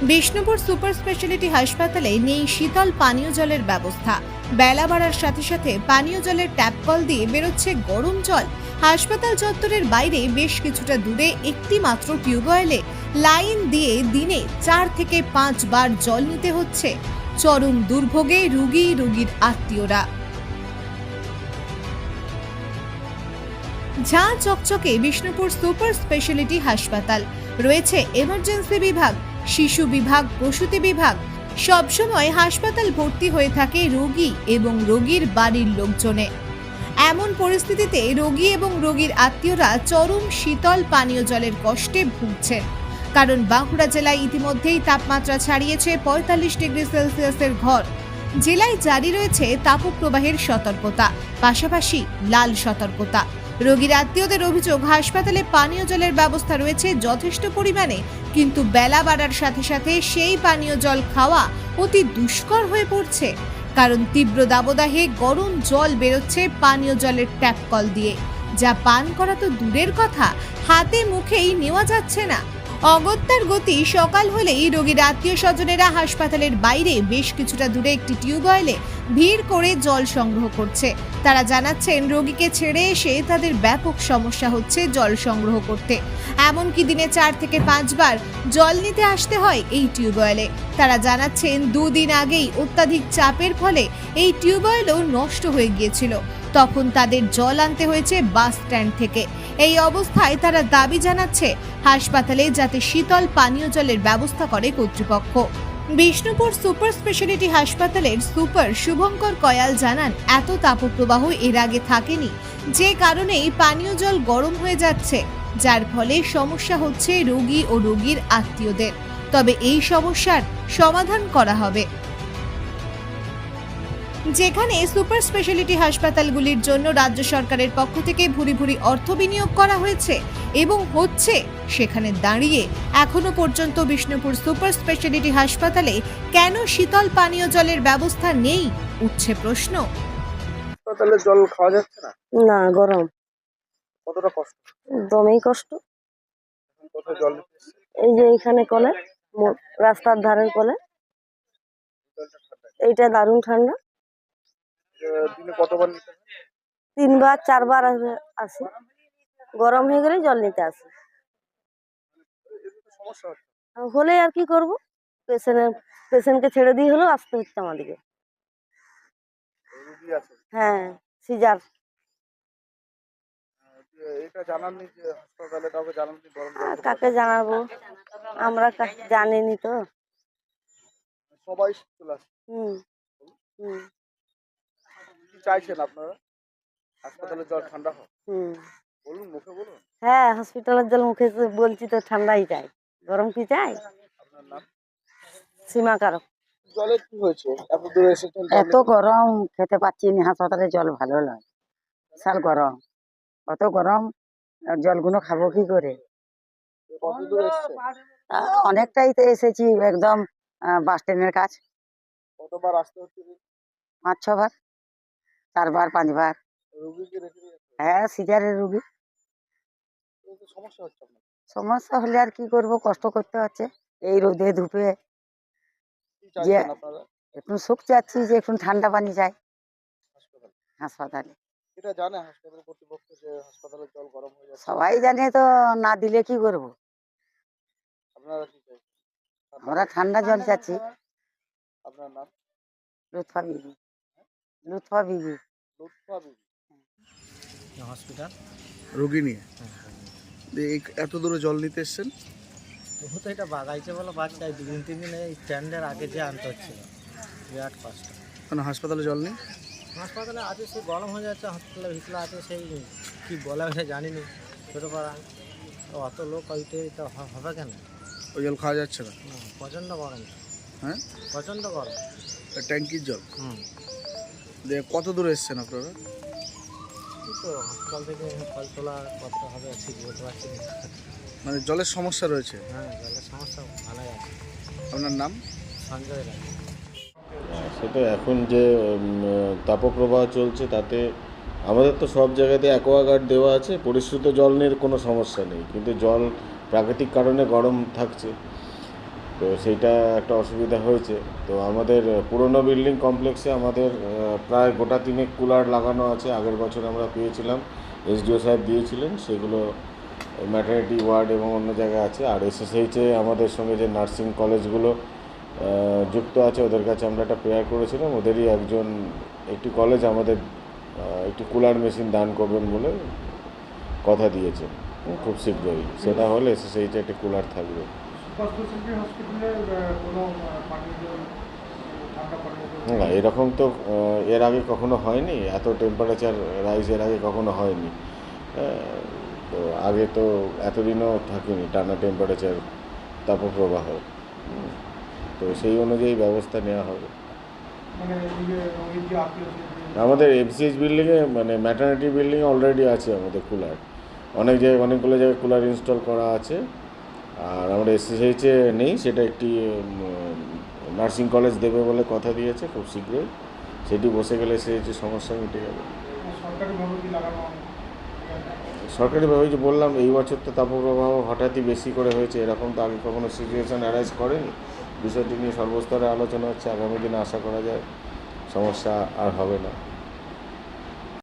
Bishnupur super speciality হাসপাতালে নেই শীতল পানীয় জলের ব্যবস্থা। বেলা বাড়ার সাথে সাথে পানীয় জলের ট্যাপ কল দিয়ে বেরোচ্ছে গরম জল। হাসপাতাল চত্বরের বাইরে বেশ কিছুটা দূরে একটি মাত্র টিউবওয়েলে লাইন দিয়ে দিনে 4 থেকে 5 বার জল নিতে হচ্ছে। চরম দুর্ভোগে রোগীর আত্মীয়রা। ঝাঁ চকচকে বিষ্ণুপুর সুপার স্পেশালিটি হাসপাতাল, রয়েছে এমার্জেন্সি বিভাগ, শিশু বিভাগ, প্রসূতি বিভাগ। সবসময় হাসপাতাল ভর্তি হয়ে থাকে রোগী এবং রোগীর বাড়ির লোকজনে। এমন পরিস্থিতিতে রোগী এবং রোগীর আত্মীয়রা চরম শীতল পানীয় জলের কষ্টে ভুগছেন। কারণ বাঁকুড়া জেলায় ইতিমধ্যেই তাপমাত্রা ছাড়িয়েছে 45 ডিগ্রি সেলসিয়াসের ঘর। জেলায় জারি রয়েছে তাপপ্রবাহের সতর্কতা, পাশাপাশি লাল সতর্কতা। রোগীর আত্মীয়দের অভিযোগ, হাসপাতালে পানীয় জলের ব্যবস্থা রয়েছে যথেষ্ট পরিমাণে, কিন্তু বেলা বাড়ার সাথে সাথে সেই পানীয় জল খাওয়া অতি দুষ্কর হয়ে পড়ছে। কারণ তীব্র দাবদাহে গরম জল বেরোচ্ছে পানীয় জলের ট্যাপ কল দিয়ে, যা পান করা তো দূরের কথা, হাতে মুখেই নেওয়া যাচ্ছে না। অগত্যার গতি। সকাল হলেই রোগীর আত্মীয় স্বজনেরা হাসপাতালের বাইরে বেশ কিছুটা দূরে একটি টিউবওয়েলে ভিড় করে জল সংগ্রহ করছে। তারা জানাচ্ছেন, রোগীকে ছেড়ে এসে তাদের ব্যাপক সমস্যা হচ্ছে জল সংগ্রহ করতে। এমনকি দিনে 4 থেকে 5 বার জল নিতে আসতে হয় এই টিউবওয়েলে। তারা জানাচ্ছেন, 2 দিন আগেই অত্যাধিক চাপের ফলে এই টিউবওয়েলও নষ্ট হয়ে গিয়েছিল। তখন তাদের জল আনতে হয়েছে বাস স্ট্যান্ড থেকে। এই অবস্থায় তারা দাবি জানাচ্ছে হাসপাতালে যাতে শীতল পানীয় জলের ব্যবস্থা করে কর্তৃপক্ষ। বিষ্ণুপুর সুপার স্পেশালিটি হাসপাতালের সুপার শুভঙ্কর কয়াল জানান, এত তাপপ্রবাহ এর আগে থাকেনি, যে কারণেই পানীয় জল গরম হয়ে যাচ্ছে, যার ফলে সমস্যা হচ্ছে রোগী ও রোগীর আত্মীয়দের। তবে এই সমস্যার সমাধান করা হবে। যেখানে সুপার স্পেশালিটি হাসপাতালগুলির জন্য রাজ্য সরকারের পক্ষ থেকে ভুরি ভুরি অর্থ বিনিয়োগ করা হয়েছে এবং হচ্ছে, সেখানে দাঁড়িয়ে এখনো পর্যন্ত বিষ্ণুপুর সুপার স্পেশালিটি হাসপাতালে কেন শীতল পানীয় জলের ব্যবস্থা নেই, উঠছে প্রশ্ন। হাসপাতালে জল খাওয়া যাচ্ছে না? না, গরম। কতটা কষ্ট? দমেই কষ্ট। কোথায় জল নিতে এসছে? এই যে এইখানে কলে, রাস্তার ধারের কলে। জলটা ঠান্ডা। এইটা দারুণ ঠান্ডা। দিনে কতবার নিতে হয়? 3 বার 4 বার আসি। গরম হয়ে গেলে জল নিতে আসি। এতে তো সমস্যা হচ্ছে। হলে আর কি করব, পেশেন্টকে ছেড়ে দিয়ে হলেও আসতে হচ্ছে আমাদেরকে। রোগী আছে। হ্যাঁ, সিজার। এটা জানাননি যে হাসপাতালে কাউকে জানাননি গরম জল? কাকে জানাবো, আমরা জানিনি তো। সবাই চলে আসে। হুম হুম কি চাইছেন আপনারা? হাসপাতালের জল ঠান্ডা হোক? বলুন, মুখে বলুন। হ্যাঁ, হসপিটালের জল মুখে বলছি তো ঠান্ডাই চাই, গরম কি চাই। আপনার নাম? সীমা কারক। জলের কি হয়েছে? এত দূরে এসেছেন? এত গরম, খেতে পাচ্ছি না। হাসপাতালে জল ভালো নয়, বিশাল গরম। অত গরম জলগুলো খাবো কি করে? কত দূরে এসেছেন? অনেকটাই তো এসেছি, একদম বাস স্ট্যান্ডের কাছে। কতবার আসতে হচ্ছে? 5-6 বার, 4 বার 5 বার। রোগীকে রেখে দিয়ে আসতে হবে। হ্যাঁ, সিজারের রুগী। এই তো সমস্যা হচ্ছে আপনার। সমস্যা হলে আর কি করব, কষ্ট করতে হচ্ছে এই রোদে ধূপে। কি চাইছেন আপনারা একটু সুখ চাচ্ছি, যে একটু ঠান্ডা পানি চাই হাসপাতালে? হাসপাতালে। এটা জানে হাসপাতাল কর্তৃপক্ষ যে হাসপাতালের জল গরম হয়ে যাচ্ছে? সবাই জানে তো, না দিলে কি করব? আপনারা কি চাইছেন? আমরা ঠান্ডা জল চাচ্ছি। আপনার নাম? লুৎফা বিবি। লুৎফা বিবি। লুৎফা বিবি। হসপিটাল রোগী নিয়ে এত দূরে জল নিতে এসছেন? তবু তো এটা বাগাইছে বলে বাচ্চা 2-3 দিন এই স্ট্যান্ডের আগে যে আনতে হচ্ছিল, বিরাট কষ্ট। কেন হাসপাতালে জল নেই? হাসপাতালে আছে, সেই গরম হয়ে যাচ্ছে, হসপিটালের ভিতরে আছে, সেই কী বলা হয়েছে জানিনি। ছোটো পাড়া অত লোক ওইতে তো হবে কেন? ওই জল খাওয়া যাচ্ছে না? প্রচণ্ড গরম। হ্যাঁ, প্রচণ্ড গরম। ট্যাঙ্কির জল। কত দূরে এসছেন আপনারা? এই তো হসপিটাল থেকে ফল তোলা কত হবে ঠিক বলতে পারছি না। মানে জলের সমস্যা রয়েছে? হ্যাঁ, জলের সমস্যা ভালোই আছে। আপনার নাম? সঞ্জয় রায়। সেটা এখন যে তাপপ্রবাহ চলছে, তাতে আমাদের তো সব জায়গাতে অ্যাকোয়াগার্ড দেওয়া আছে, পরিশ্রুত জল নিয়ে কোনো সমস্যা নেই, কিন্তু জল প্রাকৃতিক কারণে গরম থাকছে। তো সেইটা একটা অসুবিধা হয়েছে। তো আমাদের পুরনো বিল্ডিং কমপ্লেক্সে আমাদের প্রায় গোটা 3 কুলার লাগানো আছে। আগের বছর আমরা পেয়েছিলাম, এসডিও সাহেব দিয়েছিলেন, সেগুলো ম্যাটারনিটি ওয়ার্ড এবং অন্য জায়গায় আছে। আর এসএসএইচে আমাদের সঙ্গে যে নার্সিং কলেজগুলো যুক্ত আছে, ওদের কাছে আমরা একটা প্রেয়ার করেছিলাম। ওদেরই একটি কলেজ আমাদের একটি কুলার মেশিন দান করবেন বলে কথা দিয়েছে খুব শীঘ্রই। সেটা হলে এসএসএইচে একটি কুলার থাকবে। না, এরকম তো এর আগে কখনো হয়নি, এত টেম্পারেচার রাইজ এর আগে কখনো হয়নি। তো আগে তো এতদিনও থাকেনি টানা টেম্পারেচার তাপপ্রবাহ। তো সেই অনুযায়ী ব্যবস্থা নেওয়া হবে। আমাদের এফসিএইচ বিল্ডিংয়ে মানে ম্যাটারনিটি বিল্ডিংয়ে অলরেডি আছে আমাদের কুলার, অনেকগুলো জায়গায় কুলার ইনস্টল করা আছে। আর আমাদের এসএসএইচে নেই, সেটা একটি নার্সিং কলেজ দেবে বলে কথা দিয়েছে খুব শীঘ্রই। সেটি বসে গেলে এসএসএইচের সমস্যা মিটে যাবে। সরকারিভাবে যে বললাম, এই বছর তো তাপপ্রবাহ হঠাৎই বেশি করে হয়েছে, এরকম তো আগে কখনো সিচুয়েশান অ্যারাইজ করেনি। বিষয়টি নিয়ে সর্বস্তরে আলোচনা হচ্ছে, আগামী দিনে আশা করা যায় সমস্যা আর হবে না।